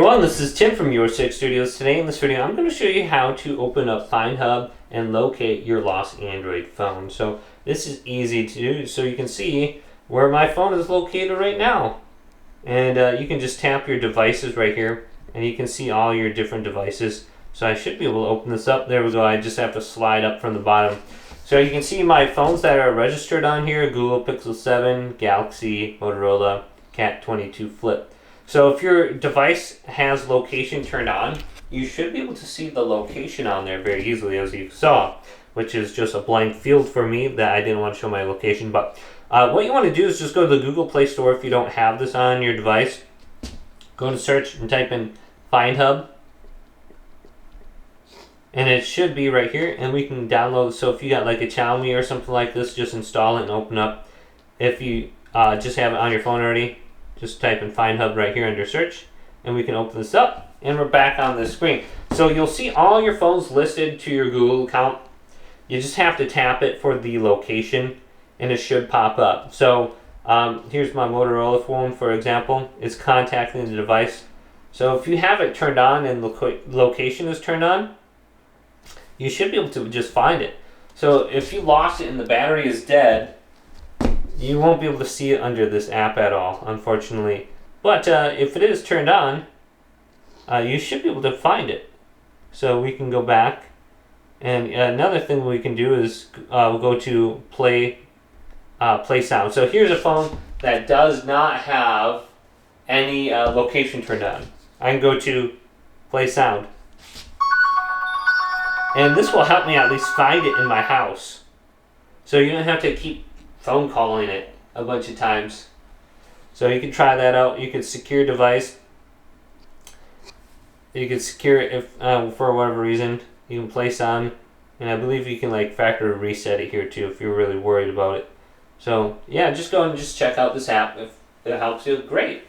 everyone, this is Tim from Your Six Studios. Today in this video I'm going to show you how to open up Find Hub and locate your lost Android phone. So this is easy to do, so you can see where my phone is located right now. And you can just tap your devices right here and you can see all your different devices. So I should be able to open this up. There we go. I just have to slide up from the bottom. So you can see my phones that are registered on here: Google Pixel 7, Galaxy, Motorola, Cat 22 Flip. So if your device has location turned on, you should be able to see the location on there very easily, as you saw, which is just a blank field for me that I didn't want to show my location. But what you want to do is just go to the Google Play Store if you don't have this on your device. Go to search and type in Find Hub. And it should be right here, and we can download. So if you got like a Xiaomi or something like this, just install it and open up. If you just have it on your phone already, just type in Find Hub right here under search, and we can open this up, and we're back on the screen. So you'll see all your phones listed to your Google account. You just have to tap it for the location, and it should pop up. So here's my Motorola phone, for example. It's contacting the device. So if you have it turned on and the location is turned on, you should be able to just find it. So if you lost it and the battery is dead, you won't be able to see it under this app at all, unfortunately. But if it is turned on, you should be able to find it. So we can go back, and another thing we can do is we'll go to play sound. So here's a phone that does not have any location turned on. I can go to play sound, and this will help me at least find it in my house. So you don't have to keep phone calling it a bunch of times. So you can try that out. You can secure device. You can secure it if for whatever reason. You can place on, and I believe you can like factory reset it here too if you're really worried about it. So yeah, just go and just check out this app. If it helps you, great.